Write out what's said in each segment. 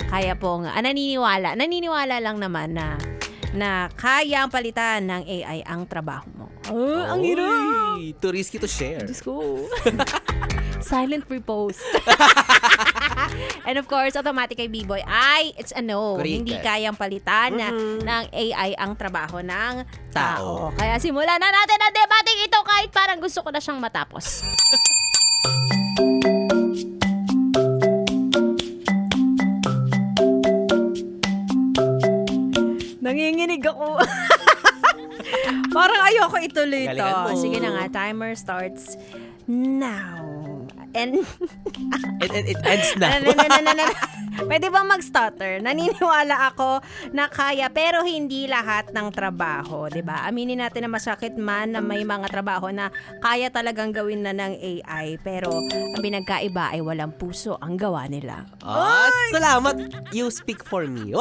Kaya pong naniniwala lang naman na kaya ang palitan ng AI ang trabaho mo. Oh, ang hirap! Too risky to share. Diyos ko. Silent repost. And of course, automatic kay B-Boy it's a no. Correct. Hindi kayang palitan ng AI ang trabaho ng tao. Tao. Kaya simulan na natin ang debating ito kahit parang gusto ko na siyang matapos. Nanginginig ako. Parang ayoko ituloy ito. Galingan mo. Sige na nga, timer starts now. And It ends na. Pwede ba mag-stutter? Naniniwala ako na kaya pero hindi lahat ng trabaho, 'di ba? Aminin natin na masakit man na may mga trabaho na kaya talagang gawin na ng AI pero ang pinagkaiba ay walang puso ang gawa nila. Salamat. You speak for me.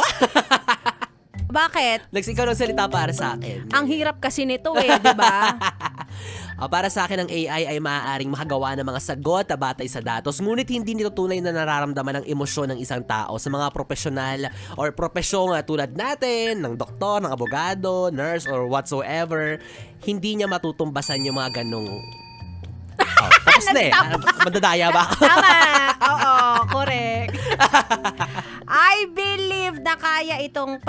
Bakit? Ikaw ng salita para sa akin. Ang hirap kasi nito 'di ba? Para sa akin, ang AI ay maaaring makagawa ng mga sagot batay sa datos, ngunit hindi nito tunay na nararamdaman ang emosyon ng isang tao. Sa mga profesional or profesyong tulad natin, ng doktor, ng abogado, nurse, or whatsoever, hindi niya matutumbasan yung mga ganong... tapos na Madadaya ba ako? Tama. Oo, correct. I believe na kaya nitong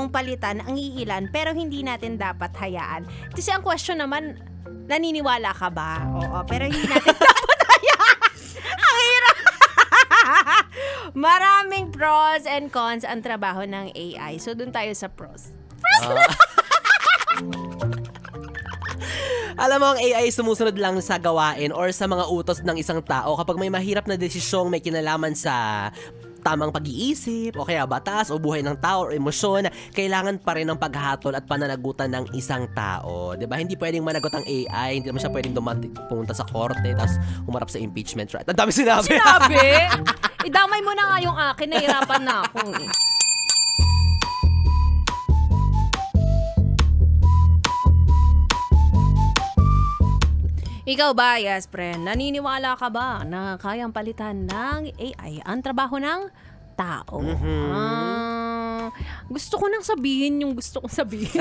palitan ang iilan pero hindi natin dapat hayaan. Kasi ang question naman, naniniwala ka ba? Oo, pero hindi natin dapat hayaan. Ang hirap. Maraming pros and cons ang trabaho ng AI. So, dun tayo sa pros. Alam mo, ang AI sumusunod lang sa gawain or sa mga utos ng isang tao kapag may mahirap na desisyong may kinalaman sa tamang pag-iisip o kaya batas o buhay ng tao o emosyon, kailangan pa rin ng paghatol at pananagutan ng isang tao. 'Di ba? Hindi pwedeng managot ang AI, hindi naman siya pwedeng pumunta sa korte tapos humarap sa impeachment trial. Ang dami sinabi. Idamay mo na nga yung akin, nahirapan na ako eh. Ikaw ba, yes, friend? Naniniwala ka ba na kayang palitan ng AI ang trabaho ng tao? Gusto ko nang sabihin yung gusto kong sabihin.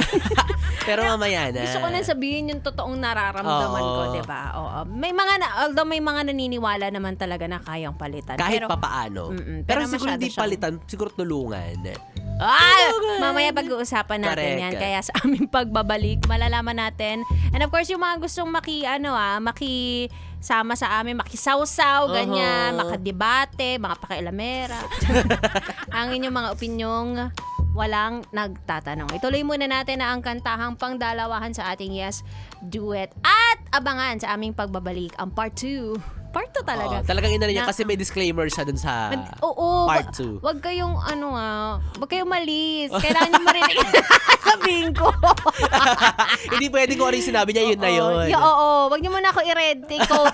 Pero mamaya na. Gusto ko nang sabihin yung totoong nararamdaman ko, di ba? Oo. Although may mga naniniwala naman talaga na kayang palitan. Kahit pero, papaano. pero siguro hindi masyado palitan, siguro tulungan. Mamaya pag-uusapan natin yan. Kaya sa aming pagbabalik, malalaman natin. And of course, yung mga gustong makisama sa amin, makisawsaw, ganyan, makadebate, mga pakialamera. Ang inyong mga opinyong walang nagtatanong. Ituloy muna natin na ang kantahang pangdalawahan sa ating Yes, Do It. At abangan sa aming pagbabalik ang part 2. Part 2 talaga. Talagang ina niya kasi may disclaimer siya dun sa part 2. Wag kayong wag kayong malis. Kailangan niyo marinig sabihin ko. Hindi pwede ko ano yung sinabi niya, yun na yun. Wag niyo muna ako i-red take out.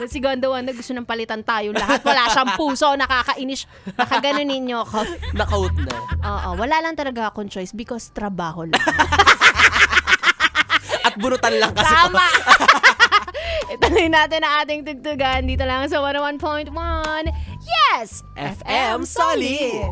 Si Gondawan na gusto ng palitan tayo lahat. Wala siyang puso, nakakainis. Nakaganon ninyo ako. Naka-out na. Wala lang talaga akong choice because trabaho lang. At bunutan lang kasi. Tama! Ituloy natin ang ating tugtugan dito lang sa 101.1 Yes! FM Solid!